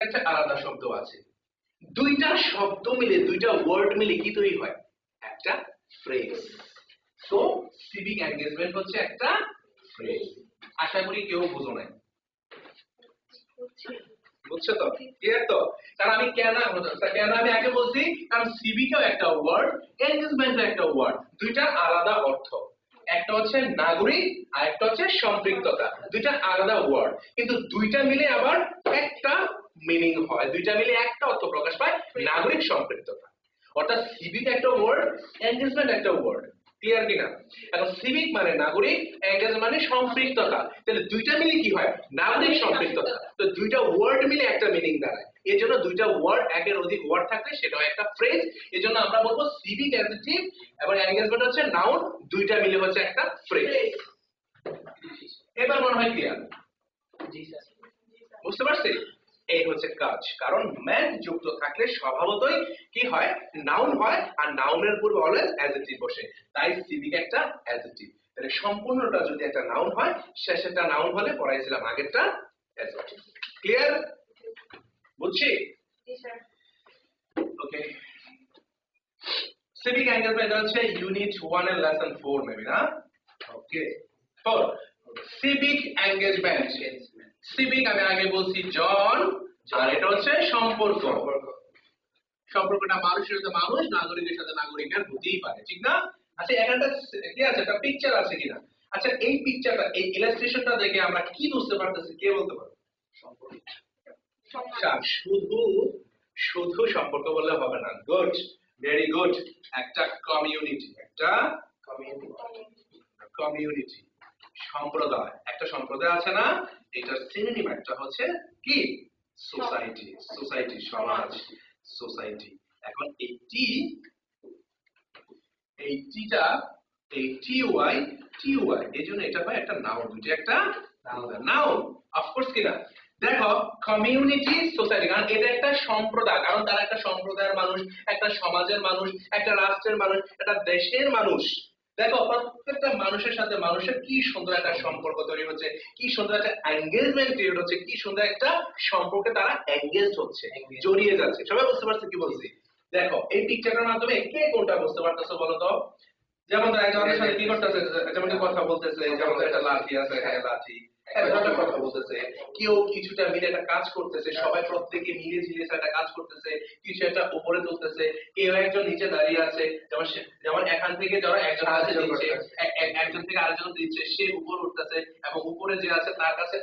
একটা আলাদা শব্দ আছে। দুইটা শব্দ মিলে, দুইটা ওয়ার্ড মিলে কি তৈরি হয়? একটা ফ্রেজ। সো সিভিক এঙ্গেজমেন্ট হচ্ছে একটা ফ্রেজ। আশা করি কেউ বুঝো নাই। বুঝছো তো? ক্লিয়ার তো? কারণ আমি কেন আমি আগে বলছি, কারণ সিভিকও একটা ওয়ার্ড, এঙ্গেজমেন্টও একটা ওয়ার্ড, দুইটা আলাদা অর্থ। একটা হচ্ছে নাগরিক আর একটা হচ্ছে সম্পৃক্ততা, দুইটা আলাদা ওয়ার্ড, কিন্তু দুইটা মিলে আবার একটা মিনিং হয়, দুইটা মিলে একটা অর্থ প্রকাশ পায়, নাগরিক সম্পৃক্ততা। অর্থাৎ সিভিক একটা ওয়ার্ড, এঙ্গেজমেন্ট একটা ওয়ার্ড। ক্লিয়ার কিনা? এখন সিভিক মানে নাগরিক, এঙ্গেজ মানে সম্পৃক্ততা, তাহলে দুইটা মিলে কি হয়? নাগরিক সম্পৃক্ততা। তো দুইটা ওয়ার্ড মিলে একটা মিনিং দাঁড়ায়। এর জন্য দুইটা ওয়ার্ড, একের অধিক ওয়ার্ড থাকলে সেটা হয় একটা ফ্রেজ। এর জন্য আমরা বলবো সিভিক অ্যাডজেক্টিভ এবং এঙ্গেজমেন্ট হচ্ছে নাউন, দুইটা মিলে হচ্ছে একটা ফ্রেজ। এবার মনে হয় ক্লিয়ার? জি স্যার। বুঝতে পারছি? এই হচ্ছে কাজ। কারণ ম্যান যুক্ত থাকলে স্বভাবতই কি হয়? নাউন হয়, আর নাউনের পূর্বে অলওয়েজ অ্যাডজেক্টিভ বসে। তাই সিভিক একটা অ্যাডজেক্টিভ। তাহলে সম্পূর্ণটা যদি একটা নাউন হয়, শেষেরটা নাউন হলে পড়াইছিলাম আগেরটা অ্যাডজেক্টিভ। ক্লিয়ার? বুঝছি? জি স্যার। ওকে। সিভিক এঙ্গেজমেন্ট হচ্ছে ইউনিট 1 এর লেসন 4 মেবি না? ওকে। 4 সিভিক এঙ্গেজমেন্ট। সিভিক আমি আগে বলছি জন, আর এটা হচ্ছে সম্পর্ক। সম্পর্কটা মানুষের সাথে মানুষ, নাগরিকের সাথে নাগরিকের হতেই পারে, ঠিক না? আচ্ছা এখানটা কি আছে? একটা পিকচার আছে কিনা? আচ্ছা এই পিকচারটা, এই ইলাস্ট্রেশনটা দেখে আমরা কি বুঝতে পারতেছি, কে বলতে পারবে? সম্পর্ক। শুধু শুধু সম্পর্ক বললে হবে না। Good, very good. একটা কমিউনিটি, একটা কমিউনিটি, সম্প্রদায়। একটা সম্প্রদায় আছে না? এটার সিনোনিম একটা হচ্ছে কি? সোসাইটি। সোসাইটি, সমাজ, সোসাইটি। এখন এইটিটা, এই টিওয়াই টিওয়াই, এই জন্য এটা হয় একটা নাউন, এটা একটা নাউন। অফকোর্স কিনা? দেখো কমিউনিটি, সোসাইটি, কারণ এটা একটা সম্প্রদায়, কারণ তারা একটা সম্প্রদায়ের মানুষ, একটা সমাজের মানুষ, একটা রাষ্ট্রের মানুষ, একটা দেশের মানুষ। দেখো প্রত্যেকটা মানুষের সাথে মানুষের কি সুন্দর একটা সম্পর্ক তৈরি হচ্ছে, কি সুন্দর একটা এঙ্গেজমেন্ট ক্রিয়েট হচ্ছে, কি সুন্দর একটা সম্পর্কে তারা এঙ্গেজ হচ্ছে, জড়িয়ে যাচ্ছে। সবাই বুঝতে পারছে কি বলছি? দেখো এই পিকচারটার মাধ্যমে কে কোনটা বুঝতে পারতেছো বলো তো? যেমন একজনের সাথে কি করতেছে, যেমন কথা বলতেছে, যেমন একটা লাঠি আছে, হ্যাঁ লাঠি, একটা কথা বলতেছে, কেউ কিছুটা মিলে একটা কাজ করতেছে, সবাই প্রত্যেকে মিলে ঝিলে একটা কাজ করতেছে, কিছু একটা উপরে তুলতেছে, কেউ একজন নিচে দাঁড়িয়ে আছে, যেমন এখান থেকে যারা একজন আছে দিচ্ছে, একজন থেকে আরেকজন দিচ্ছে, সে উপর উঠতেছে এবং উপরে যে আছে তার কাছে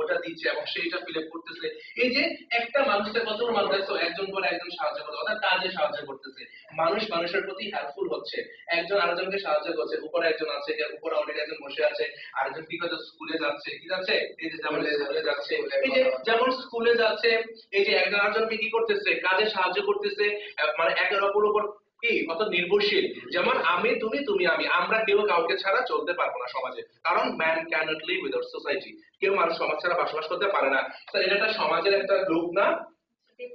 ওটা দিচ্ছে এবং সেইটা ফিল আপ করতেছে। এই যে একটা মানুষের কত মানুষ আছে, একজন পরে একজন সাহায্য করতে, অর্থাৎ কাজে সাহায্য করতেছে, মানুষ মানুষের প্রতি হেল্পফুল হচ্ছে, একজন আরেকজনকে সাহায্য করছে। উপরে একজন আছে, উপরে অলরেডি একজন বসে আছে, আরেকজন কি করছে? স্কুলে যাচ্ছে। কি যাচ্ছে? এই যে যেমন স্কুলে যাচ্ছে, এই যে যেমন স্কুলে যাচ্ছে, এই যে একজন আরেকজনকে কি করতেছে? কাজে সাহায্য করতেছে, মানে একের অপর উপর কি অত নির্ভরশীল। যেমন আমি তুমি, তুমি আমি, আমরা কেউ কাউকে ছাড়া চলতে পারবো না সমাজে, কারণ man cannot live without society. কেউ মানুষ সমাজ ছাড়া বসবাস করতে পারে না। এটা একটা সমাজের একটা লুক না?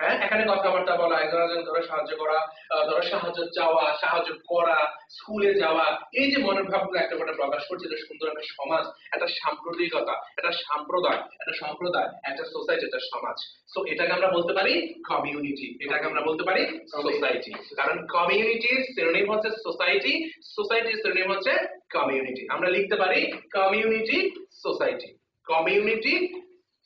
হ্যাঁ, এখানে কথাবার্তা বলা, একজন একজন ধরো সাহায্য করা, ধরো সাহায্য চাওয়া, সাহায্য করা, স্কুলে যাওয়া, এই যে মনের ভাবগুলো একটা করে প্রকাশ করছে, এটা সুন্দর একটা সমাজ, একটা সাম্প্রদায়িকতা, একটা সম্প্রদায়, একটা সোসাইটি, একটা সমাজ। সো এটাকে আমরা বলতে পারি কমিউনিটি, এটাকে আমরা বলতে পারি সোসাইটি। কারণ কমিউনিটির সিনোনিম হচ্ছে সোসাইটি, সোসাইটির সিনোনিম হচ্ছে কমিউনিটি। আমরা লিখতে পারি কমিউনিটি সোসাইটি, কমিউনিটি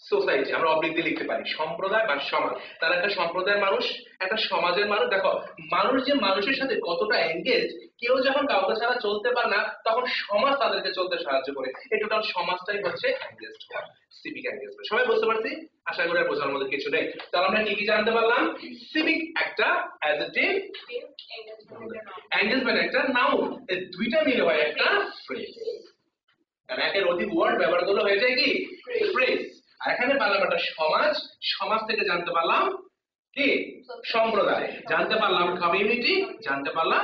সোসাইটি, আমরা অবলিক দিয়ে লিখতে পারি। সম্প্রদায় বা সমাজ, তারা একটা সম্প্রদায়ের মানুষ, একটা সমাজের মানুষ। দেখো মানুষ যে মানুষের সাথে কতটা এঙ্গেজ, কেউ যখন কাউকে ছাড়া চলতে পারে না, তখন সমাজ তাদেরকে চলতে সাহায্য করে। এই টোটাল সমাজটাই হচ্ছে এঙ্গেজড হওয়া, সিভিক এঙ্গেজমেন্ট। সবাই বুঝতে পারছি? আশা করি আর বোঝার মধ্যে কিছু নেই। তাহলে আমরা কি কি জানতে পারলাম? সিভিক একটা অ্যাডজেক্টিভ, এঙ্গেজমেন্ট একটা নাউন, এই দুইটা মিলে হয় একটা ফ্রেজ। আর একের অধিক ওয়ার্ড ব্যবহার করলে হয়ে যায় কি? ফ্রেজ। আর এখানে পারলাম একটা সমাজ, সমাজ থেকে জানতে পারলাম কি? সম্প্রদায়, জানতে পারলাম কমিউনিটি, জানতে পারলাম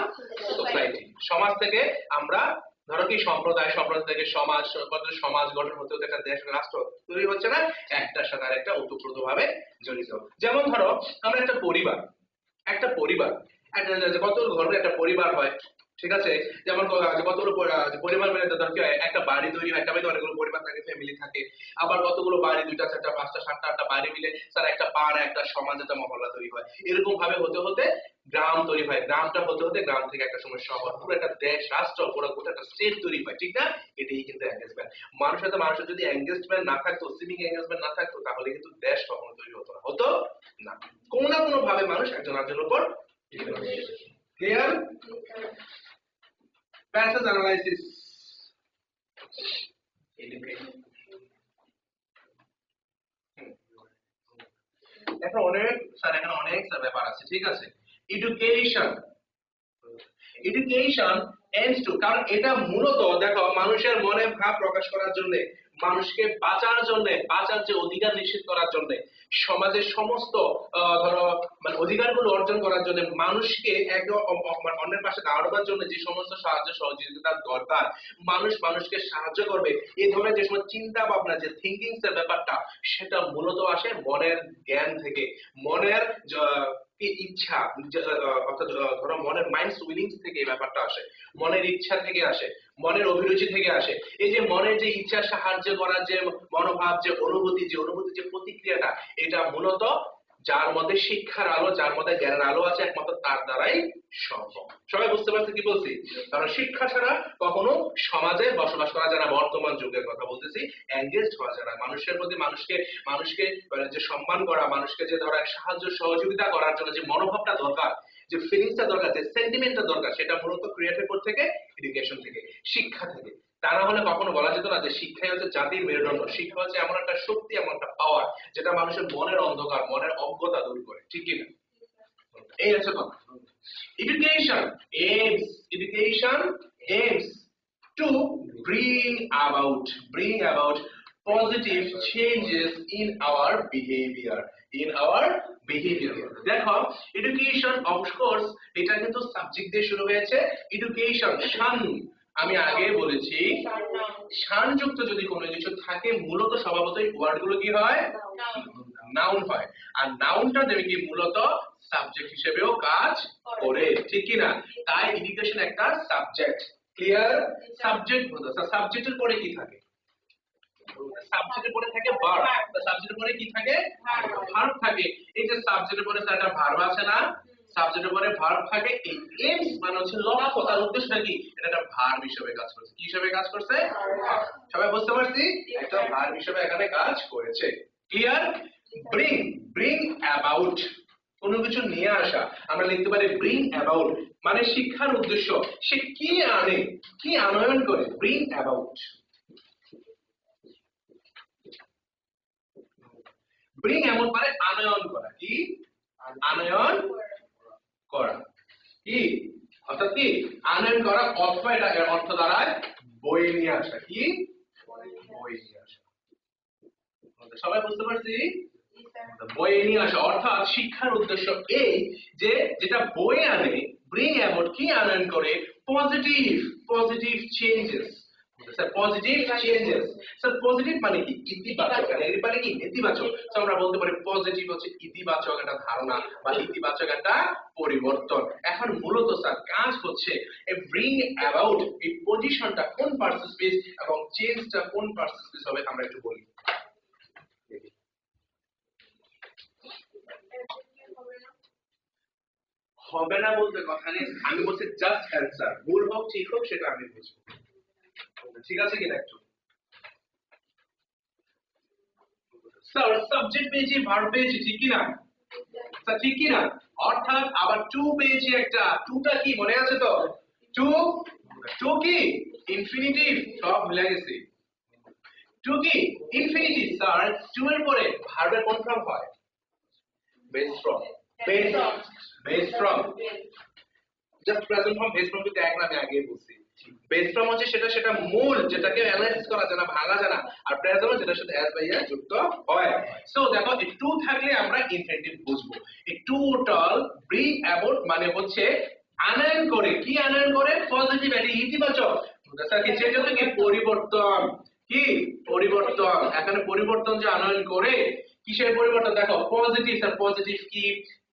সোসাইটি। সমাজ থেকে আমরা ধরো কি সম্প্রদায়, সম্প্রদায় থেকে সমাজ, সমাজ গঠন হতে হতে একটা দেশ রাষ্ট্র তৈরি হচ্ছে না, একটার সাথে আরেকটা ওতপ্রোতভাবে জড়িত। যেমন ধরো আমরা একটা পরিবার, একটা পরিবার, কত ঘরের একটা পরিবার হয়, ঠিক আছে, যেমন কতগুলো পরিবার মিলে ধর কি হয়, একটা বাড়ি তৈরি হয়, একটা বাড়িতে অনেকগুলো পরিবার থাকে, ফ্যামিলি থাকে, আবার কতগুলো বাড়ি, 2টা 4টা 5টা 7টা 8টা বাড়ি মিলে স্যার একটা পাড়া, একটা সমাজ, একটা মহল্লা তৈরি হয়। এরকম ভাবে হতে হতে গ্রাম তৈরি হয়, গ্রামটা হতে হতে গ্রাম থেকে একটা সময় শহর, পুরো একটা দেশ, রাষ্ট্র, পুরো গোটা একটা স্টেট তৈরি হয়, ঠিক না? এটাই কিন্তু এঙ্গেজমেন্ট। মানুষের যদি এঙ্গেজমেন্ট না থাকতো, সিভিক এঙ্গেজমেন্ট না থাকতো, তাহলে কিন্তু দেশ কখনো তৈরি হতো না। কোনো না কোনো ভাবে মানুষ একজন আরেকজনের উপর ক্লিয়ার? Passage analysis. এখন এখানে অনেক ব্যাপার আছে, ঠিক আছে। এডুকেশন এন্ডস টু, কারণ এটা মূলত দেখো মানুষের মনে ভাব প্রকাশ করার জন্য, মানুষকে বাঁচার যে অধিকার নিশ্চিত করার জন্য, সমাজের সমস্ত ধরো মানে অধিকারগুলো অর্জন করার জন্য, মানুষকে অন্যের পাশে দাঁড়াবার জন্য যে সমস্ত সাহায্য সহযোগিতার দরকার, মানুষকে সাহায্য করবে, এই ধরনের যে সমস্ত চিন্তা ভাবনা, যে থিঙ্কিং এর ব্যাপারটা, সেটা মূলত আসে মনের জ্ঞান থেকে, মনের ইচ্ছা, অর্থাৎ ধরো মনের মাইন্ডস উইলিংস থেকে এই ব্যাপারটা আসে, মনের ইচ্ছা থেকে আসে, মনের অভিরুচি থেকে আসে। এই যে মনের যে ইচ্ছা সাহায্য করার যে মনোভাব, যে অনুভূতি, যে প্রতিক্রিয়াটা, এটা মূলত যার মধ্যে শিক্ষার আলো, যার মধ্যে জ্ঞানের আলো আছে, একমাত্র তার দ্বারাই সম্ভব। সবাই বুঝতে পারছে কি বলছি? কারণ শিক্ষা ছাড়া কখনো সমাজে বসবাস করা যায় না। বর্তমান যুগের কথা বলতেছি, এঙ্গেজ হওয়া যায় না। মানুষের প্রতি মানুষকে যে সম্মান করা, মানুষকে যে ধরো সাহায্য সহযোগিতা করার জন্য যে মনোভাবটা দরকার, যে ফিলিংসটা দরকার, যে সেন্টিমেন্টটা দরকার, সেটা মূলত ক্রিয়েটেড থেকে এডুকেশন থেকে, শিক্ষা থেকে। তা না হলে কখনো বলা যেত না যে শিক্ষাই হচ্ছে জাতির মেরুদণ্ড। শিক্ষা হচ্ছে এমন একটা শক্তি, এমন একটা পাওয়ার, যেটা মানুষের মনের অন্ধকার, মনের অজ্ঞতা দূর করে, ঠিক কি না? এই হচ্ছে কথা। Education aims to bring about positive changes in our behavior. দেখো, এডুকেশন অফ কোর্স এটা কিন্তু সাবজেক্ট দিয়ে শুরু হয়েছে। এডুকেশন, শান, আমি আগে বলেছি শানযুক্ত যদি কোনো কিছু থাকে, মূলত স্বভাবতই ওয়ার্ডগুলো কি হয়? নাউন হয়। আর নাউনটা দেবে কি মূলত সাবজেক্ট হিসেবেও কাজ করে, ঠিক কি না? তাই এডুকেশন একটা সাবজেক্ট। ক্লিয়ার? সাবজেক্ট বলতে সাবজেক্টের পরে কি থাকে? সাবজেক্টের পরে থাকে ভার্ব। সাবজেক্টের পরে কি থাকে? ভার্ব থাকে। এই যে সাবজেক্টের পরে একটা ভার্ব আছে না, সাবজেক্টের পরে ভার্ব থাকে। এই এইমস মানে হচ্ছে লক্ষ্য, তার উদ্দেশ্যটা কি? এটা একটা ভার্ব হিসেবে কাজ করছে। কি হিসেবে কাজ করছে? সবাই বুঝতে পারছি? একটা ভার্ব হিসেবে এখানে কাজ করেছে। ক্লিয়ার? ব্রিং অ্যাবাউট, কোনো কিছু নিয়ে আসা। আমরা লিখতে পারি ব্রিং অ্যাবাউট মানে শিক্ষার উদ্দেশ্য, সে কি আনে, কি আনয়ন করে। ব্রিং অ্যাবাউট, ব্রিং এমন মানে আনয়ন করা। কি? আনয়ন করা। কি অর্থাৎ? কি আনয়ন করা, অথবা এটা অর্থ দাঁড়ায় বই নিয়ে আসা। কি? বই নিয়ে আসা। সবাই বুঝতে পারছি? বই নিয়ে আসা অর্থাৎ শিক্ষার উদ্দেশ্য এই যে যেটা বই আনে, ব্রিং অ্যাবাউট কি আনয়ন করে? Positive changes. Positive changes. Sir positive মানে কি? ইতিবাচক। নেগেটিভ মানে কি? নেতিবাচক। তো আমরা বলতে পারি পজিটিভ হচ্ছে ইতিবাচক একটা ধারণা বা ইতিবাচক একটা পরিবর্তন। এখন মূলত স্যার কাজ হচ্ছে এই ব্রিং অ্যাবাউট, এই পজিশনটা কোন পার্সেন্টেজ এবং চেঞ্জটা কোন পার্সেন্টেজ হবে আমরা একটু বলি। হবে না বলতে কথা নেই, আমি বলছি জাস্ট অ্যান্সার, ভুল হোক ঠিক হোক সেটা আমি বুঝবো। ঠিক আছে কিনা? একটু স্যার সাবজেক্ট পেয়েছি, ভার্ব পেয়েছি, ঠিক কি না? স্যার ঠিক কি না? অর্থাৎ আবার টু পেয়েছি একটা। টুটা কি মনে আছে তো? টু কি ইনফিনিটিভ, সব ভুলে গেছি। টু কি ইনফিনিটিভ। স্যার টু এর পরে ভার্বের কোন ফর্ম হয়? Base form. Base form just present form, base form কিন্তু এক না, আমি আগেই বলছি। বেস ফর্ম হচ্ছে সেটা মূল, যেটাকে অ্যানালাইসিস করা যায় না, ভাঙা যায় না। আর প্রেজেন্ট যেটার সাথে অ্যাস বাই এর যুক্ত হয়। সো দেখো এই টু থাকলে আমরা ইনফিনিটিভ বুঝবো। এই টোটাল ব্রিং অ্যাবাউট মানে হচ্ছে আনয়ন করে। কি আনয়ন করে? পজিটিভ, একটা ইতিবাচক। স্যার কি চেঞ্জ হচ্ছে কি? পরিবর্তন। কি পরিবর্তন? এখানে পরিবর্তন যে আনয়ন করে, কিসের পরিবর্তন? দেখো পজিটিভ। স্যার পজিটিভ কি?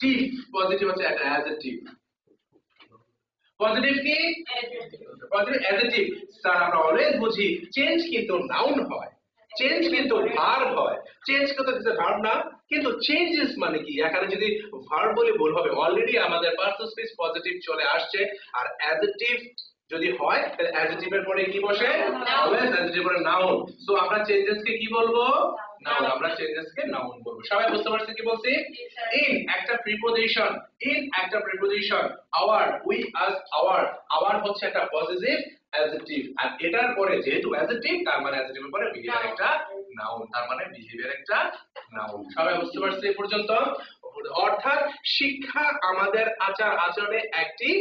টিভ। পজিটিভ হচ্ছে একটা অ্যাডজেক্টিভ। পজিটিভ কি পজিটিভ অ্যাডজেক্টিভ স্যার আমরা অলওয়েজ বুঝি চেঞ্জ কিন্তু নাউন হয়, চেঞ্জ কিন্তু ভার্ব হয়, চেঞ্জ কিন্তু দিস ভার্ব না, কিন্তু চেঞ্জেস মানে কি এখানে যদি ভার্ব বলে ভুল হবে, অলরেডি আমাদের পারসন স্পিচ পজিটিভ চলে আসছে, আর অ্যাডজেক্টিভ যদি হয় তাহলে অ্যাডজেক্টিভ এর পরে কি বসে অলওয়েজ অ্যাডজেক্টিভ এর নাউন, সো আমরা চেঞ্জেস কে কি বলবো নাউন, আমরা চেঞ্জেস কে নাউন বলবো। সবাই বুঝতে পারছেন কি বলছি? ইন একটা প্রিপোজিশন, ইন একটা preposition, our we us our, our হচ্ছে একটা পজিটিভ অ্যাডজেক্টিভ, আর এটার পরে যেহেতু অ্যাডজেক্টিভ তার মানে অ্যাডজেক্টিভের পরে বিহেভিয়ার একটা নাউন, তার মানে বিহেভিয়ার একটা নাউন। সবাই বুঝতে পারছে এই পর্যন্ত? অর্থাৎ শিক্ষা আমাদের আচার আচরণে একটি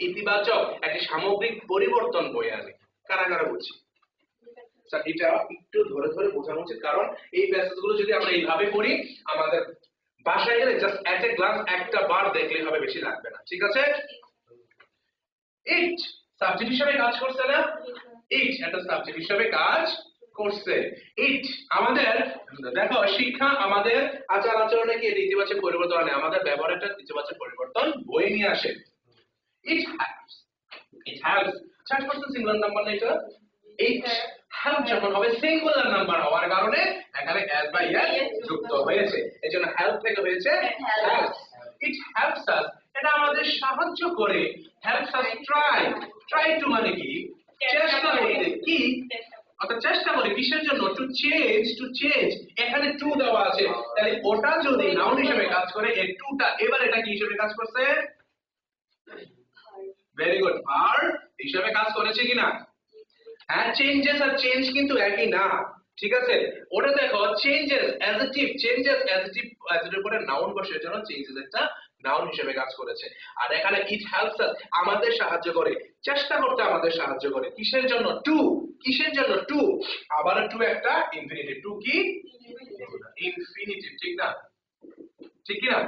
ইতিবাচক একটি সামগ্রিক পরিবর্তন বয়ে আনে। কারা কারা বলছি স্যার এটা একটু ধরে ধরে বোঝানো উচিত, কারণ এই প্যাসেজগুলো যদি আমরা এইভাবে পড়ি আমাদের বাসায় গেলে জাস্ট এট এ গ্লান্স একটা বার দেখলেই হবে, বেশি লাগবে না, ঠিক আছে? ইট সাবজেক্ট হিসেবে কাজ করছে না? ইট একটা সাবজেক্ট হিসেবে কাজ করছে। ইট আমাদের দেখো শিক্ষা আমাদের আচার আচরণে কি ইতিবাচক পরিবর্তন আনে, আমাদের ব্যবহারে একটা ইতিবাচক পরিবর্তন বয়ে নিয়ে আসে। It helps, it helps third person singular number না এটা? ইট হেল্প যখন হবে সিঙ্গুলার নাম্বার হওয়ার কারণে এখানে অ্যাজ বা ইয়াস যুক্ত হয়েছে, এজন্য হেল্প থেকে হয়েছে হেল্পস। ইট হেল্পস আস এটা আমাদের সাহায্য করে, helps us try, try to মানে কি চেষ্টা করতে, কি অর্থাৎ চেষ্টা করে কিসের জন্য? টু চেঞ্জ, এখানে টু দেওয়া আছে, তাহলে ওটা যদি নাউন হিসেবে কাজ করে এই টুটা এবার এটা কি হিসেবে কাজ করছে? ভেরি গুড, ভার্ব হিসেবে কাজ করেছে কিনা? হ্যাঁ, চেঞ্জেস আর চেঞ্জ কিন্তু একই না, ঠিক আছে? ওটা দেখো চেঞ্জেস অ্যাডজেক্টিভ, চেঞ্জেস অ্যাডজেক্টিভ অ্যাডজেক্টিভের পরে নাউন বসে, এর জন্য চেঞ্জেস একটা নাউন হিসেবে কাজ করেছে। আর এখানে ইট হেল্পস আস আমাদের সাহায্য করে, চেষ্টা করতে আমাদের সাহায্য করে, কিসের জন্য? টু, কিসের জন্য? টু, আবার টু একটা ইনফিনিটিভ, টু কি ইনফিনিটিভ, ঠিক না? ঠিক কি না?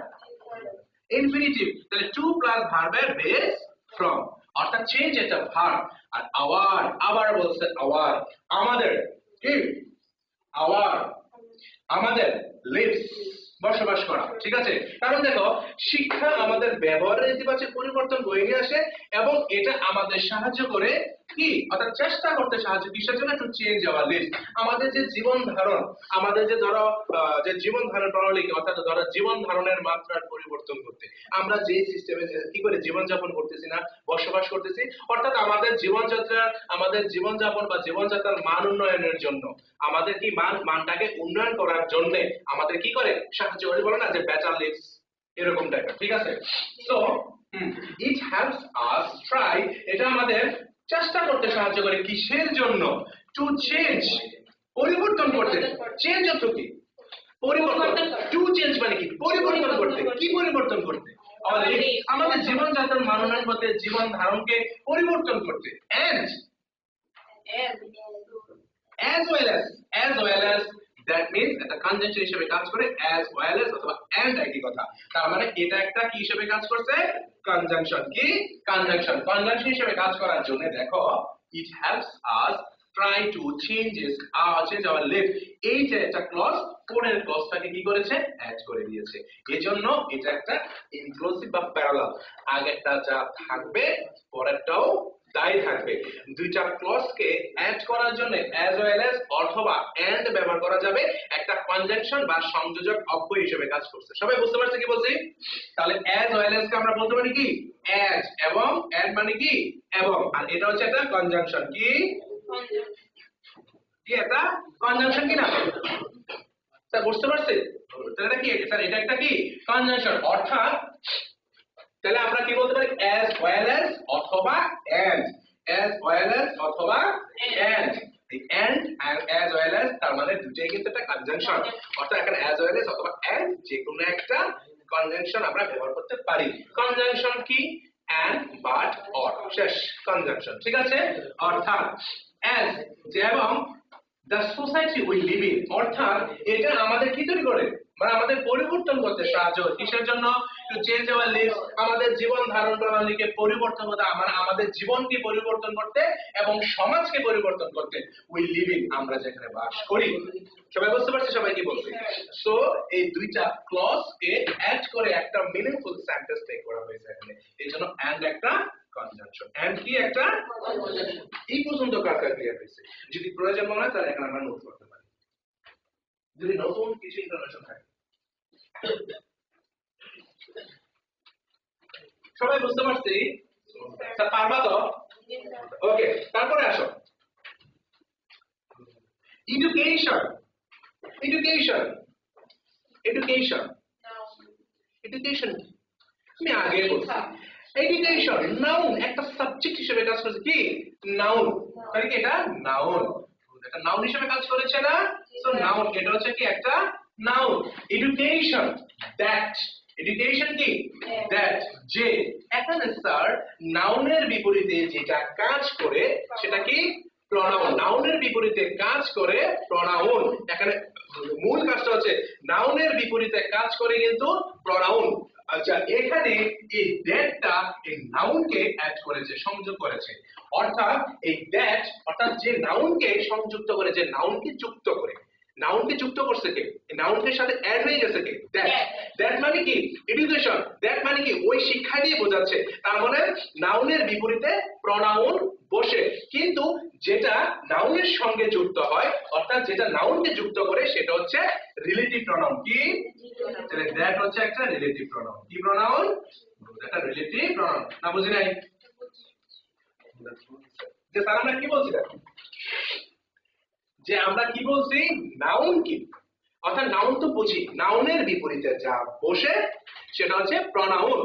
ইনফিনিটিভ, তাহলে টু প্লাস ভার্বের বেস ফ্রম, অর্থাৎ চেঞ্জ এটা ভার্ব, আর আওয়ার, আবার বলছে আওয়ার আমাদের কি আওয়ার আমাদের লিভস বসবাস করা, ঠিক আছে? কারণ দেখো শিক্ষা আমাদের ব্যবহারের ইতিবাচক পরিবর্তন বয়ে নিয়ে আসে এবং এটা আমাদের সাহায্য করে কি অর্থাৎ চেষ্টা করতে সাহায্য, কিসের জন্য? টু চেঞ্জ আওয়ার লিভস, আমাদের যে জীবন ধারণ, আমাদের যে ধরো যে জীবন ধারণ প্রণালী, অর্থাৎ ধরো জীবন ধারণের মাত্রার পরিবর্তন করতে, আমরা যে সিস্টেমে কি করে জীবন যাপন করতেছি না বসবাস করতেছি, অর্থাৎ আমাদের জীবনযাত্রা, আমাদের জীবনযাপন বা জীবনযাত্রার মান উন্নয়নের জন্য, আমাদের কি মানটাকে উন্নয়ন করার জন্য আমাদের কি করে সাহায্য করে, বলে না যে বেটার লিভস এরকম টাইপের, ঠিক আছে? So it helps us try এটা আমাদের চেষ্টা করতে সাহায্য করে, কিসের জন্য? টু চেঞ্জ পরিবর্তন করতে, চেঞ্জ অর্থ কি পরিবর্তন, টু চেঞ্জ মানে কি পরিবর্তন করতে, কি পরিবর্তন করতে? আমাদের জীবনযাত্রার মান উন্নয়ন করতে, জীবন ধারণকে পরিবর্তন করতে, and as well as that means একটা কনজাংশন হিসেবে কাজ করে, as well as অথবা and একই কথা, তার মানে এটা একটা কি হিসেবে কাজ করছে? কনজাংশন, কি কনজাংশন, কনজাংশন হিসেবে কাজ করার জন্য দেখো it helps us try to change our life, এই যে একটা ক্লজ পরের ক্লজটাকে কি করেছে? অ্যাড করে দিয়েছে, এজন্য এটা একটা ইনক্লুসিভ বা প্যারালাল, আগেরটা যা থাকবে পরেরটাও তাই থাকবে। দুইটা ক্লজকে অ্যাড করার জন্য as well as অথবা and ব্যবহার করা যাবে, একটা কনজাংশন বা সংযোজক অব্যয় হিসেবে কাজ করছে। সবাই বুঝতে পারছে কি বলছি? তাহলে as well as কে আমরা বলতে পারি কি as, এবং and মানে কি এবং, আর এটা হচ্ছে একটা কনজাংশন, কি কি একটা কনজাংশন কি না? স্যার বুঝতে পারছে? তাহলে কি স্যার এটা একটা কি কনজাংশন, অর্থাৎ তাহলে আমরা কি বলতে পারি? as well as অথবা and, as well as অথবা and, and as well as তার মানে দুটোই কিন্তু একটা কনজাংশন, অর্থাৎ এখানে as well as অথবা and যে কোনো একটা কনজাংশন আমরা ব্যবহার করতে পারি। কনজাংশন কি? and, but, or, শেষ কনজাংশন, ঠিক আছে? অর্থাৎ as যে এবং the society we live in, অর্থাৎ এটা আমাদের কি তৈরি করে, মানে আমাদের পরিবর্তন করতে সাহায্য করে। কিসের জন্য? টু চেঞ্জ আওয়ার লিভস, আমাদের জীবন ধারণ প্রণালীকে পরিবর্তন করতে, আমাদের জীবনকে পরিবর্তন করতে এবং সমাজকে পরিবর্তন করতে। উই লিভ ইন, আমরা যেখানে বাস করি। সবাই বুঝতে পারছে? সবাই কি বলছে? সো এই দুইটা ক্লজ কে অ্যাড করে একটা মিনিংফুল সেন্টেন্স তৈরি করা হয়েছে এখানে। এই জন্য এন্ড একটা কনজাংশন, এন্ড কি একটা কনজাংশন। এই পর্যন্ত কার ক্লিয়ার হয়েছে? যদি প্রয়োজন মনে হয় তাহলে এখানে আমরা নোট করতে পারি, যদি নতুন কিছু ইনফরমেশন থাকে। সবাই বুঝতে পারছি? পারবা তো? ওকে, তারপরে আসো এডুকেশন। এডুকেশন এডুকেশন এডুকেশন আমি আগে বলছি। এডুকেশন নাউন, একটা সাবজেক্ট হিসেবে কাজ করছে। কি নাউন? তাহলে কি এটা নাউন? এটা নাউন হিসেবে কাজ করেছে না? সো নাউন, এটা হচ্ছে কি একটা নাউন। এডুকেশন দ্যাট, এডুকেশন কি দ্যাট, যে। এখানে স্যার নাউনের বিপরীতে যেটা কাজ করে সেটা কি প্রনাউন। নাউনের বিপরীতে কাজ করে প্রনাউন। এখানে মূল কাজটা হচ্ছে নাউনের বিপরীতে কাজ করে কিন্তু প্রনাউন। আচ্ছা, এখানে এই দ্যাটটা এই নাউনকে অ্যাড করেছে, সংযোগ করেছে। অর্থাৎ এই দ্যাট, অর্থাৎ যে নাউনকে সংযুক্ত করে, যে নাউনকে যুক্ত করে, নাউনকে যুক্ত করছে কে? নাউনকে সাথে অ্যাড হয়ে গেছে কে? দ্যাট। দ্যাট মানে কি এডুকেশন, দ্যাট মানে কি ওই শিক্ষা দিয়ে বোঝাচ্ছে। তার মানে নাউনের বিপরীতে প্রনাউন বসে, কিন্তু যেটা নাউনের সঙ্গে যুক্ত হয়, অর্থাৎ যেটা নাউনকে যুক্ত করে সেটা হচ্ছে রিলেটিভ প্রনাউন। কি? তাহলে দ্যাট হচ্ছে একটা রিলেটিভ প্রনাউন। কি প্রনাউন? একটা রিলেটিভ প্রনাউন। না বুঝি নাই? যে স্যার আমরা কি বলছি দেখো, যে আমরা কি বলছি, নাউন কি, অর্থাৎ নাউন তো বুঝি, নাউনের বিপরীতে যা বসে সেটা হচ্ছে প্রনাউন।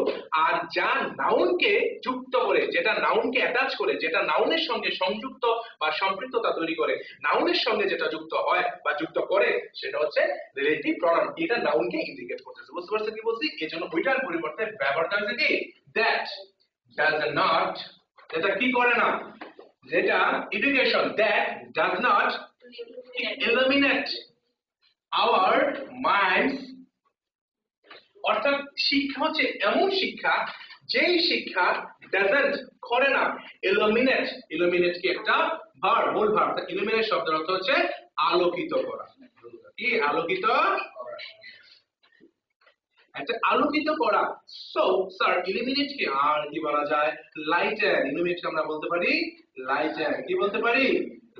আর যা নাউনকে যুক্ত করে, যেটা নাউনকে অ্যাটাচ করে, যেটা নাউনের সঙ্গে সংযুক্ত বা সম্পৃক্ততা তৈরি করে, নাউনের সঙ্গে যেটা যুক্ত হয় বা যুক্ত করে সেটা হচ্ছে রিলেটিভ প্রনাউন। এটা নাউনকে ইন্ডিকেট করতেছে। বুঝতে পারছো কি বলছি? এজন্য ওইটার পরিবর্তে ব্যবহারটা হচ্ছে কি দ্যাট ডাজ নট, যেটা কি করে না, যেটা education that does not illuminate our minds, অর্থাৎ শিক্ষা হচ্ছে এমন শিক্ষা যেই শিক্ষা doesn't করে না illuminate। illuminate কি একটা ভার্ব, মূল ভার্ব। illuminate শব্দের অর্থ হচ্ছে আলোকিত করা। কি আলোকিত করা? একটা আলোকিত করা। সো স্যার illuminate কে আর কি বলা যায়? লাইটেন। illuminate কে আমরা বলতে পারি লাইটেন। কি বলতে পারি?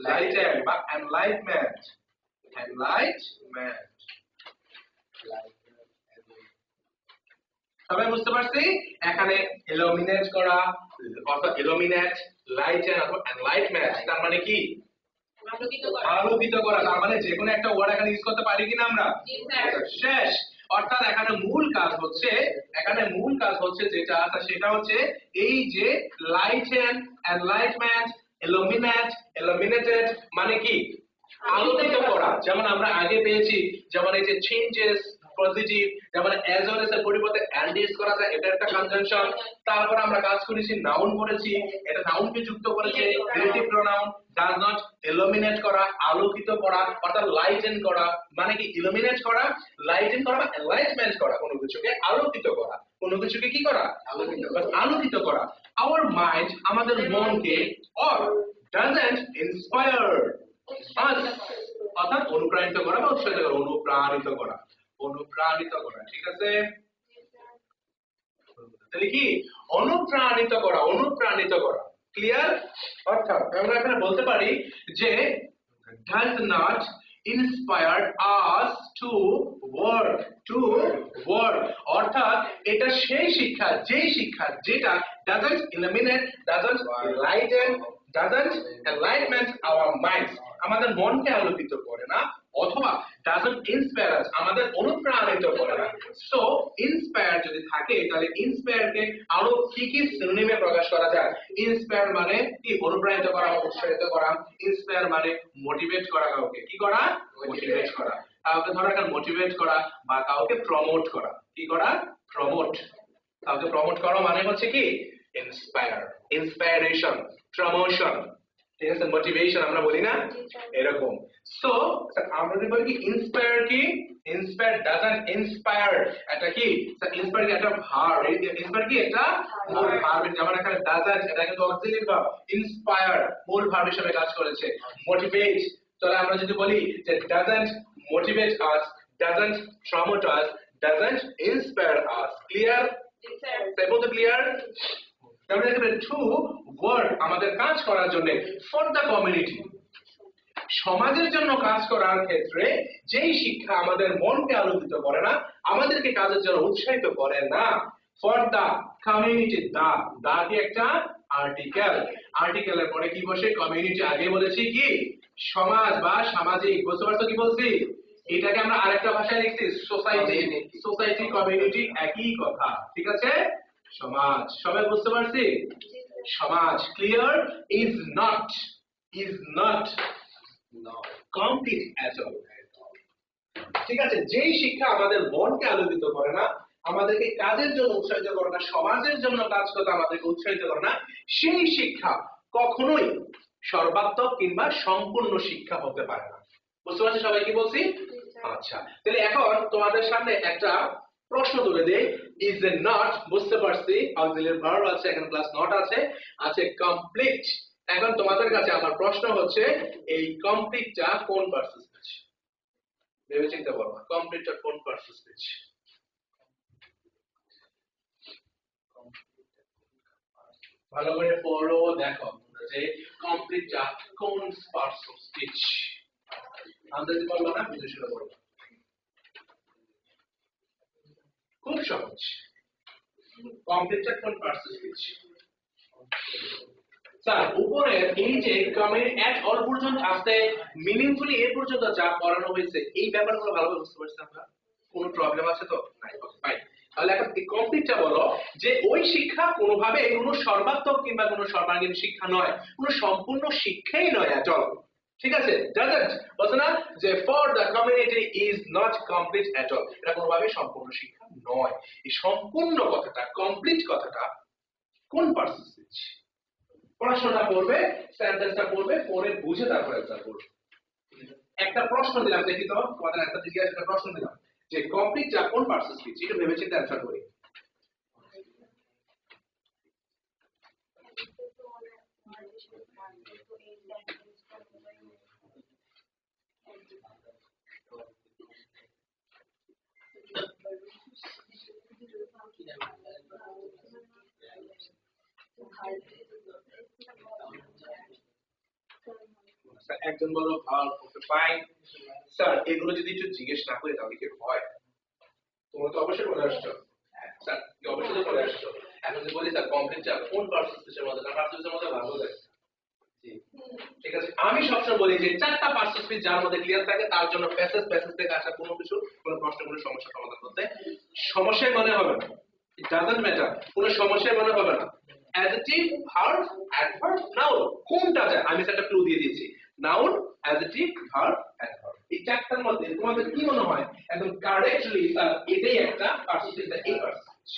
লাইটেন বা এনলাইটমেন্ট। এনলাইটমেন্ট। সবাই বুঝতে পারছি? এখানে illuminate করা, অর্থাৎ illuminate, lighten অথবা enlightenment, তার মানে কি আলোকিত করা। তার মানে যে কোনো একটা ওয়ার্ড এখানে ইউজ করতে পারি কিনা আমরা? শেষ। অর্থাৎ এখানে মূল কাজ হচ্ছে, এখানে মূল কাজ হচ্ছে যেটা আছে সেটা হচ্ছে এই যে lighten, enlightenment, illuminate, illuminated মানে কি আলোকিত করা। যেমন আমরা আগে পেয়েছি, যেমন এই যে চেঞ্জেস পজিটিভ, যেমন অ্যাজ ওয়েল এর পরিবর্তে and ইউজ করা যায়, এটা একটা কনজাংশন। তারপর আমরা কাজ করেছি নাউন পড়েছি, এটা নাউনকে যুক্ত করেছে relative pronoun. Does not illuminate করা, আলোকিত করা, অর্থাৎ লাইটেন করা মানে কি illuminate করা, লাইটেন করা বা এনলাইটমেন্ট করা, কোনো কিছুকে আলোকিত করা, কোনো কিছুকে কি করা? আলোকিত করা। our mind, আমাদের মনকে, or doesn't inspire us, অর্থাৎ অনুপ্রাণিত করা বা উৎসাহিত করা, অনুপ্রাণিত করা, অনুপ্রাণিত করা। ঠিক আছে? তাহলে কি অনুপ্রাণিত করা, অনুপ্রাণিত করা। ক্লিয়ার? অর্থাৎ আমরা এখানে বলতে পারি যে does not inspire us to work, to work, অর্থাৎ এটা সেই শিক্ষা, যেই শিক্ষা যেটা doesn't illuminate, doesn't enlighten, doesn't enlighten our minds, আমাদের মনকে আলোকিত করে না, অথবা doesn't inspire us, আমাদের অনুপ্রাণিত করে না। সো ইন্সপায়ার যদি থাকে তাহলে ইন্সপায়ার কে আরো কি কি সিনোনিমে প্রকাশ করা যায়? ইন্সপায়ার মানে কি অনুপ্রাণিত করা, উৎসাহিত করা। ইন্সপায়ার মানে মোটিভেট করা, কাউকে কি করা? মোটিভেট করা। কাউকে ধরো এখন মোটিভেট করা বা কাউকে প্রমোট করা। কি করা? প্রমোট। কাউকে প্রমোট করা মানে হচ্ছে কি ইন্সপায়ার, ইন্সপাইরেশন, প্রমোশন। ঠিক আছে, মোটিভেশন আমরা বলি না এরকম। সো আমরা যদি বলি কি ইন্সপায়ার, কি ইন্সপায়ার ডাজন্ট ইন্সপায়ার, এটা কি স্যার ইন্সপায়ার কি একটা ভার্ব, ইন্সপায়ার কি একটা মূল ভার্ব, যেমন এখানে ডাজন্ট এটা কিন্তু অক্সিলিয়ারি ভার্ব, ইন্সপায়ার মূল ভার্ব হিসেবে কাজ করেছে। মোটিভেট, তাহলে আমরা যদি বলি যে doesn't motivate us, doesn't promote us, doesn't inspire us. Clear? তাই বলতে ক্লিয়ার? তাহলে এখানে টু ওয়ার্ক আমাদের কাজ করার জন্য ফর দ্য কমিউনিটি, সমাজের জন্য কাজ করার ক্ষেত্রে যেই শিক্ষা আমাদের মনকে আলোকিত করে না, আমাদেরকে কাজের জন্য উৎসাহিত করে না, ফর দ্য কমিউনিটি, দা কি একটা আর্টিকেল, আর্টিকেলের পরে কি বসে কমিউনিটি, আগে বলেছি কি সমাজ বা সামাজিক, বুঝতে পারছো কি বলছি? এটাকে আমরা আরেকটা ভাষায় লিখছি সোসাইটি, সোসাইটি কমিউনিটি একই কথা, ঠিক আছে? সমাজ, সবাই বুঝতে পারছি? সমাজ। Clear? Is not complete at all. ঠিক আছে, যেই শিক্ষা আমাদের মনকে আলোকিত করে না, আমাদেরকে কাজের জন্য উৎসাহিত করে না, সমাজের জন্য কাজ করতে আমাদেরকে উৎসাহিত করে না, সেই শিক্ষা কখনোই সর্বাত্মক কিংবা সম্পূর্ণ শিক্ষা হতে পারে না। বুঝতে পারছি সবাই কি বলছি? আচ্ছা, তাহলে এখন তোমাদের সামনে একটা প্রশ্ন তুলে দেই। ইজ এ নট, বুঝতে পারছি অক্সিলিয়ারি ভার্ব আছে, এখানে প্লাস নট আছে, আছে কমপ্লিট। এখন তোমাদের কাছে আমার প্রশ্ন হচ্ছে এই কমপ্লিটটা কোন পার্সেন্টেজ? ভেবে চিন্তা করবা, কমপ্লিটটা কোন পার্সেন্টেজ? ভালো করে পড়ো, দেখো যে কমপ্লিটটা কোন পার্সেন্টেজ। আমরা যদি বলবো না, বুঝে শুনে বলবো, খুব সহজ। কমপ্লিটটা কোন পার্সেন্টেজ? স্যার উপরে এই যে কমেন্ট এট অল পর্যন্ত আসতে মিনিংফুলি এ পর্যন্ত যা পড়ানো হয়েছে, এই ব্যাপারগুলো ভালোভাবে বুঝতে পারছেন আপনারা? কোনো প্রবলেম আছে তো? নাই, ওকে ফাইন। তাহলে এখন এই কমপ্লিটটা বলো যে ওই শিক্ষা কোনোভাবে কোনো সর্বাত্মক কিংবা কোনো সর্বাঙ্গীন শিক্ষা নয়, কোনো সম্পূর্ণ শিক্ষাই নয় এট অল। ঠিক আছে, ডাজন্ট বলছে না যে for the community is not complete at all, এটা কোনোভাবে সম্পূর্ণ শিক্ষা নয়। এই সম্পূর্ণ কথাটা, কমপ্লিট কথাটা কোন পার্সেন্টেজ? প্রশ্নটা পড়বে, সেন্টেন্সটা পড়বে, পড়ে বুঝে তারপর অ্যান্সার করবে। একটা প্রশ্ন দিলাম, দেখি তো তোমাদের একটা জিজ্ঞাসা, একটা প্রশ্ন দিলাম যে কমপ্লিটটা কোন পার্সেন্টেজ, এটা ভেবে চিন্তে অ্যান্সার করি। একজন বলো ভার্ব, ওকে ফাইন। স্যার এগুলো যদি একটু জিজ্ঞেস না করি তাহলে কি হয়? তোমরা তো অবশ্যই বলে আসছো, স্যার কি অবশ্যই বলে আসছো। এখন যদি বলি স্যার কমপ্লিটটা কোন পার্সেন্টেজের মধ্যে, কারণ পার্সেন্টেজের মধ্যে ভালো যায়। ঠিক আছে, আমি সবসময় বলি যে চারটা পার্সেন্টেজ যার মধ্যে ক্লিয়ার থাকে তার জন্য প্যাসেজ থেকে আসা কোনো কিছু, কোনো প্রশ্ন, কোনো সমস্যা সমাধান করতে সমস্যাই মনে হবে না। ইট ডাজন্ট ম্যাটার, কোনো সমস্যাই মনে হবে না। অ্যাডজেক্টিভ, ভার্ব, অ্যাডভার্ব, নাউন, কোনটা যায়? আমি একটা ক্লু দিয়ে দিয়েছি, নাউন, অ্যাডজেক্টিভ, ভার্ব, অ্যাডভার্ব। এই চারটার মধ্যে তোমাদের কি মনে হয় একদম কারেক্টলি স্যার এটাই একটা পার্সেন্টেজ, এই পার্সেন্টেজ?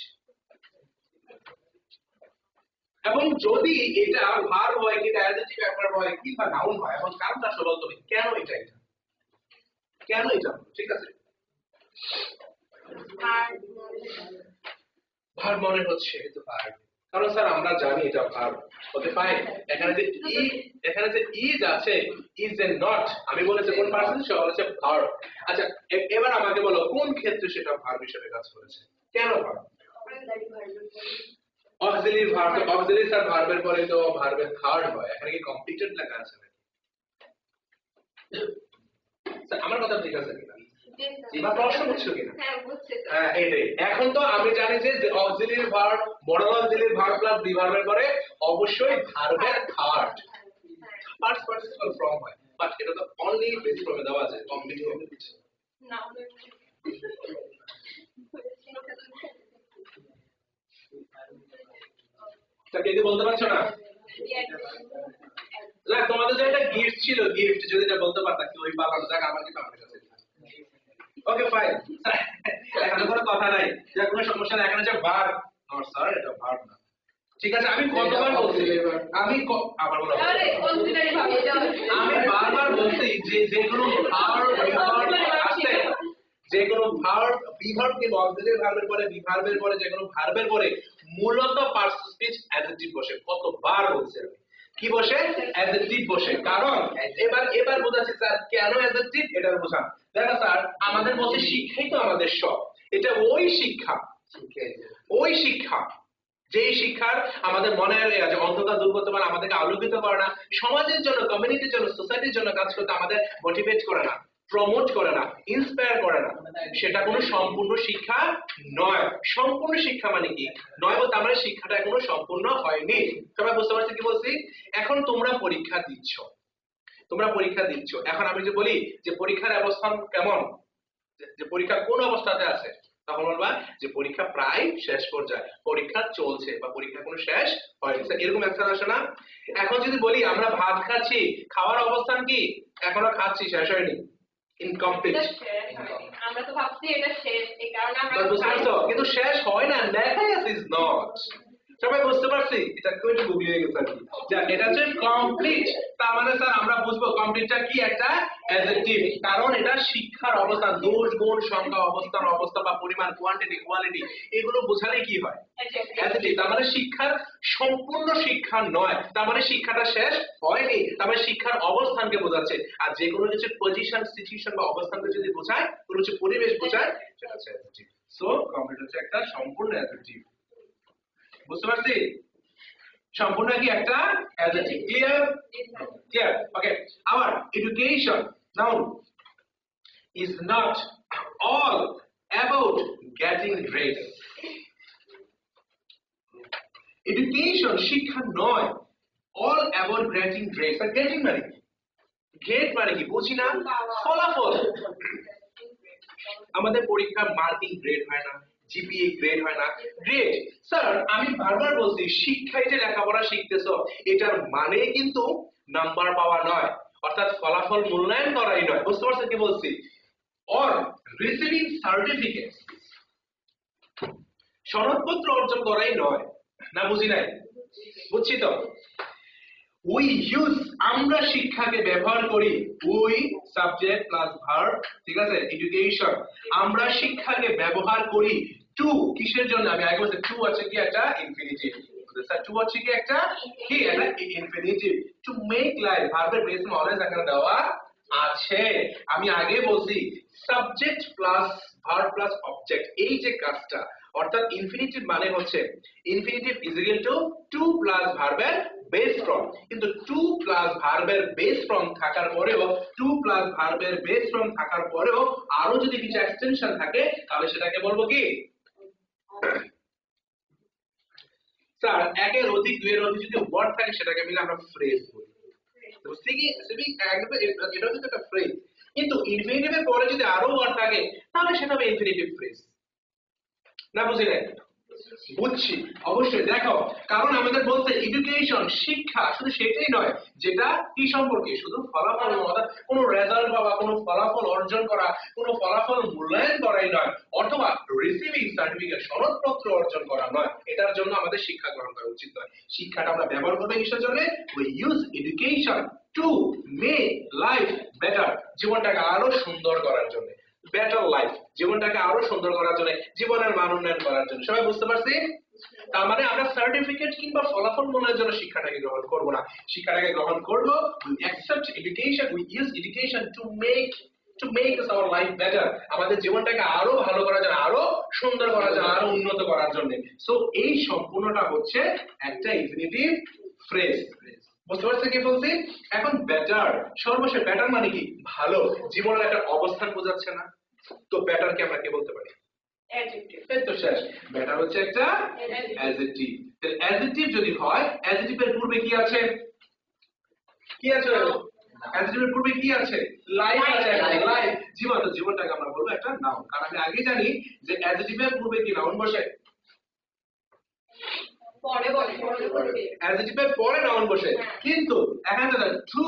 এবং যদি এটা ভার্ব হয়, এটা অ্যাডজেক্টিভ, অ্যাডভার্ব হয় কিংবা নাউন হয়, এবং কারণটা সরল তুমি কেন এটা কেন এটা? ঠিক আছে, ভার্ব মনে হচ্ছে কিন্তু ভার্ব, কারণ স্যার আমরা জানি এটা ভার্ব। ওকে ফাইন, এখানে যে ইজ আছে, ইজ এ নট, আমি বলেছি কোন পার্সেন্টেজ, সেটা হচ্ছে ভার্ব। আচ্ছা এবার আমাকে বলো কোন ক্ষেত্রে সেটা ভার্ব হিসেবে কাজ করেছে, কেন verb? Auxiliary verb, auxiliary sir ভার্বের পরে তো ভার্বের থার্ড হয়, এখানে কি কমপ্লিটেড লেখা আছে নাকি? স্যার আমার কথা ঠিক আছে কিনা? এবার প্রশ্ন বুঝছো কিনা? হ্যাঁ এটাই। এখন তো আমি জানি যে auxiliary verb, modal auxiliary verb plus be ভার্বের পরে অবশ্যই ভার্বের থার্ড ফার্স্ট পার্টিসিপল ফর্ম হয়, বাট এটা তো অনলি বেস ফর্মে দেওয়া আছে, কমপ্লিট হবে না। তা কে বলতে পারছো না? না তোমাদের যে একটা গিফট ছিল, গিফট যদি এটা বলতে পারতা কি ওই পালানো যাক আমার কি পাবে কাছে। ওকে ফাইন, এখানে কোনো কথা নাই, যে কোনো সমস্যা নাই, এখানে যে ভার্ব, নট স্যার এটা ভার্ব না, ঠিক আছে, আমি কতবার বলছি, আবার বলো, আমি বারবার বলছি যে যেকোনো ভার্ব আছে, যেকোনো ভার্ব বিভার্ব কি অক্সিলারি ভার্বের পরে বিভার্বের পরে যেকোনো ভার্বের পরে মূলত পার্টস স্পিচ অ্যাডজেক্টিভ বসে। কতবার বলছি আমি, কি বসে? অ্যাডজেক্টিভ বসে। কারণ এবার বোঝাচ্ছি স্যার কেন অ্যাডজেক্টিভ, এটা বোঝান। দেখো স্যার, আমাদের বলছে শিক্ষাই তো আমাদের সব। এটা ওই শিক্ষা, ওই শিক্ষা যেই শিক্ষার আমাদের মনের অন্ধকার দূর করতে পারে, আমাদেরকে আলোকিত করে না, সমাজের জন্য, কমিউনিটির জন্য, সোসাইটির জন্য কাজ করতে আমাদের মোটিভেট করে না, প্রমোট করে না, ইন্সপায়ার করে না, সেটা কোনো সম্পূর্ণ শিক্ষা নয়। সম্পূর্ণ শিক্ষা মানে কি নয় বলতে আমরা শিক্ষাটা এখনো সম্পূর্ণ হয়নি। সবাই বুঝতে পারছি কি বলছি? এখন তোমরা পরীক্ষা দিচ্ছ, এখন আমি যে বলি যে পরীক্ষার অবস্থান কেমন, যে পরীক্ষা কোন অবস্থাতে আছে, তখন বলবা যে পরীক্ষা প্রায় শেষ পর্যায়ে, পরীক্ষা চলছে বা পরীক্ষা কোনো শেষ হয়নি, এরকম অ্যান্সার আসে না? এখন যদি বলি আমরা ভাত খাচ্ছি, খাওয়ার অবস্থান কি? এখনো খাচ্ছি, শেষ হয়নি, ইনকমপ্লিট। আমরা তো ভাবছি এটা শেষ, এই কারণে আমরা বুঝতে পারছো? কিন্তু শেষ হয় না, লেখাই আছে ইজ নট। সবাই বুঝতে পারছি? এটা একটু গুগলি হয়ে গেছে আর কি। এটা হচ্ছে কমপ্লিট। তার মানে স্যার আমরা বুঝবো কমপ্লিটটা কি? একটা অ্যাডজেক্টিভ। কারণ এটা শিক্ষার অবস্থান, দোষ, গুণ, সংখ্যা, অবস্থান, অবস্থা বা পরিমাণ, কোয়ান্টিটি, কোয়ালিটি, এগুলো বোঝালে কি হয়? অ্যাডজেক্টিভ। তার মানে শিক্ষার সম্পূর্ণ শিক্ষা নয়, তার মানে শিক্ষাটা শেষ হয়নি, তার মানে শিক্ষার অবস্থানকে বোঝাচ্ছে। আর যে কোনো কিছু পজিশন, সিচুয়েশন বা অবস্থানকে যদি বোঝায়, কোনো কিছু পরিবেশ বোঝায়, সেটা হচ্ছে অ্যাডজেক্টিভ। সো কমপ্লিট হচ্ছে একটা সম্পূর্ণ অ্যাডজেক্টিভ। বুঝতে পারছি? সম্পূর্ণ কি একটা অ্যাডজেক্টিভ। ক্লিয়ার? ক্লিয়ার। ওকে, আবার education noun is not all about getting grades. Education শিক্ষা নয় all about getting grades। R getting মানে কি? গ্রেড মানে কি বুঝি না? ফলাফল। আমাদের পরীক্ষার মার্কিং গ্রেড হয় না, জিপিএ গ্রেড হয় না, গ্রেড। স্যার আমি বারবার বলছি শিক্ষায় যে লেখাপড়া শিখতেছো এটার মানে কিন্তু নাম্বার পাওয়া নয়, অর্থাৎ ফলাফল মূল্যায়ন করাই নয়। বুঝতে পারছো কি বলছি? অর রিসিভিং সার্টিফিকেট, সনদপত্র অর্জন করাই নয়। না বুঝি নাই? বুঝছি তো? উই ইউজ, আমরা শিক্ষাকে ব্যবহার করি, উই সাবজেক্ট প্লাস ভার্ব, ঠিক আছে, এডুকেশন, আমরা শিক্ষাকে ব্যবহার করি টু, কিসের জন্য? আমি আগে বলছি টু আছে কি একটা ইনফিনিটিভ, স্যার টু আছে কি একটা কি একটা ইনফিনিটিভ। টু মেক লাইফ, ভার্বের বেস মে অলওয়েজ এখানে দেওয়া আছে। আমি আগে বলছি subject plus verb plus object, এই যে কাজটা, অর্থাৎ ইনফিনিটিভ মানে হচ্ছে infinitive is equal to to plus ভার্বের বেস ফ্রম। কিন্তু টু প্লাস ভার্বের বেস ফ্রম থাকার পরেও, টু প্লাস ভার্বের বেস ফ্রম থাকার পরেও আরো যদি কিছু এক্সটেনশন থাকে তাহলে সেটাকে বলবো কি? স্যার একের অধিক, দুইয়ের অধিক যদি ওয়ার্ড থাকে সেটাকে মিলে আমরা ফ্রেজ বলি। তো এটা কিন্তু একটা ফ্রেজ। কিন্তু ইনফিনিটিভের পরে যদি আরো ওয়ার্ড থাকে তাহলে সেটা হবে ইনফিনিটিভ ফ্রেজ। না বুঝি নাই? বুঝছি অবশ্যই। দেখো, কারণ আমাদের বলতে এডুকেশন শিক্ষা শুধু সেটাই নয় যেটা কি সম্পর্কে, শুধু ফলাফল, কোনো রেজাল্ট পাওয়া, কোনো ফলাফল অর্জন করা, কোনো ফলাফল মূল্যায়ন করাই নয়, অথবা রিসিভিং সার্টিফিকেট, সনদপত্র অর্জন করা নয়। এটার জন্য আমাদের শিক্ষা গ্রহণ করা উচিত নয়। শিক্ষাটা আমরা ব্যবহার করবো কিসের জন্য? We use education two make life better, জীবনটাকে আরো সুন্দর করার জন্য, বেটার লাইফ, জীবনটাকে আরো সুন্দর করার জন্য, জীবনের মান উন্নয়ন করার জন্য। সবাই বুঝতে পারছি? তার মানে আমরা সার্টিফিকেট কিংবা ফলাফল মূল্যায়নের জন্য শিক্ষাটাকে গ্রহণ করব না, শিক্ষাটাকে গ্রহণ করব we accept education, we use education to make our life better, আমাদের জীবনটাকে আরো ভালো করার জন্য, আরো সুন্দর করার জন্য, আরো উন্নত করার জন্য। সো এই সম্পূর্ণটা হচ্ছে একটা ইনফিনিটিভ ফ্রেজ। বুঝতে পারছি কি বলছি? এখন বেটার, সর্বশেষ বেটার মানে কি? ভালো, জীবনের একটা অবস্থান বোঝাচ্ছে না? তো বেটার কে আমরা কি বলতে পারি? অ্যাডজেক্টিভ। এই তো শেষ, বেটার হচ্ছে একটা অ্যাডজেক্টিভ। তাহলে অ্যাডজেক্টিভ যদি হয়, অ্যাডজেক্টিভের পূর্বে কি আছে? কি আছে? অ্যাডজেক্টিভের পূর্বে কি আছে? লাইফ আছে, লাইফ, জীবন। তো জীবনটাকে আমরা বলবো একটা নাউন। কারণ আমি আগে জানি যে অ্যাডজেক্টিভের পূর্বে কি নাউন বসে? অ্যাডজেক্টিভের পরে নাউন বসে। কিন্তু এখানে টু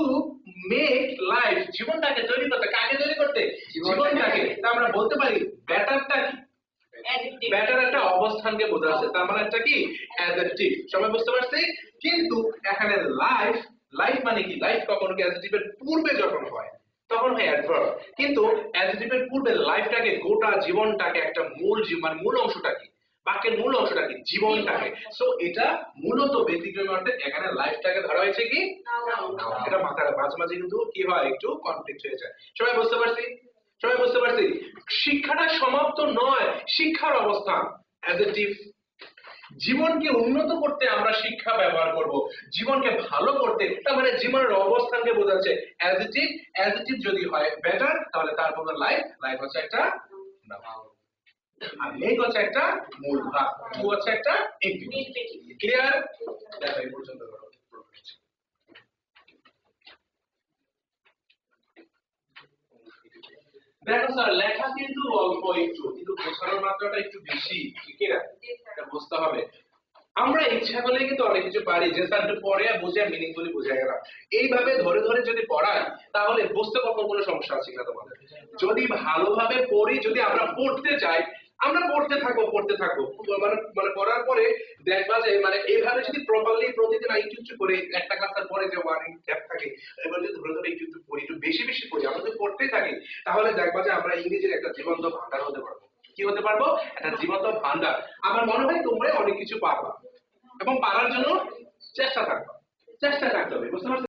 মেক লাইফ, জীবনটাকে তৈরি করতে, কাকে তৈরি করতে? জীবনটাকে। তা আমরা বলতে পারি বেটারটা কি? বেটার একটা অবস্থানকে বোঝাচ্ছে, তার মানে একটা কি অ্যাডজেক্টিভ। সবাই বুঝতে পারছি? কিন্তু এখানে লাইফ, লাইফ মানে কি? লাইফ কখনো কি অ্যাডজেক্টিভের পূর্বে যখন হয় তখন হয় অ্যাডভার্ব, কিন্তু অ্যাডজেক্টিভের পূর্বে লাইফটাকে, গোটা জীবনটাকে, একটা মূল মানে মূল অংশটা কি, বাক্যের মূল অংশটা কি, জীবনটাকে। সো এটা মূলত ব্যতিক্রম অর্থে এখানে লাইফটাকে ধরা হয়েছে কি নাউন। এটা মাথায় মাঝে মাঝে কিন্তু কি হয়, একটু কনফ্লিক্ট হয়ে যায়। সবাই বুঝতে পারছি? সবাই বুঝতে পারছি? শিক্ষাটা সমাপ্ত নয়, শিক্ষার অবস্থান অ্যাডজেক্টিভ। জীবনকে উন্নত করতে আমরা শিক্ষা ব্যবহার করব, জীবনকে ভালো করতে, তার মানে জীবনের অবস্থানকে বোঝাচ্ছে অ্যাডজেক্টিভ। অ্যাডজেক্টিভ যদি হয় বেটার, তাহলে তারপর লাইফ, লাইফ হচ্ছে একটা নাউন, আর মেক হচ্ছে একটা মূল ভাব, টু হচ্ছে একটা ইনফিনিটিভ। ক্লিয়ার? দেখো এই পর্যন্ত করো। দেখো স্যার, লেখা কিন্তু অল্প একটু, কিন্তু বোঝানোর মাত্রাটা একটু বেশি, ঠিক না? এটা বুঝতে হবে। আমরা ইচ্ছা করলে কিন্তু অনেক কিছু পারি, যে স্যার একটু পড়ে বুঝে মিনিংফুলি বুঝে গেলাম, এইভাবে ধরে ধরে যদি পড়াই তাহলে বুঝতে কখন কোনো সমস্যা আছে কিনা তোমাদের? যদি ভালোভাবে পড়ি, যদি আমরা পড়তে চাই, আমরা পড়তে থাকবো মানে মানে পড়ার পরে দেখবা যে মানে এইভাবে যদি প্রপারলি প্রতিদিন একটু একটু করে, একটা ক্লাসের পরে যে ওয়ার্নিং গ্যাপ থাকে, এবার যদি ধরে ধরে একটু একটু পড়ি, একটু বেশি বেশি পড়ি, আমরা যদি পড়তেই থাকি, তাহলে দেখবা যে আমরা ইংরেজির একটা জীবন্ত ভান্ডার হতে পারবো। কি হতে পারবো? একটা জীবন্ত ভান্ডার। আমার মনে হয় তোমরা অনেক কিছু পারবা, এবং পারার জন্য চেষ্টা থাকবে, চেষ্টা থাকতে হবে। বুঝতে পারছো?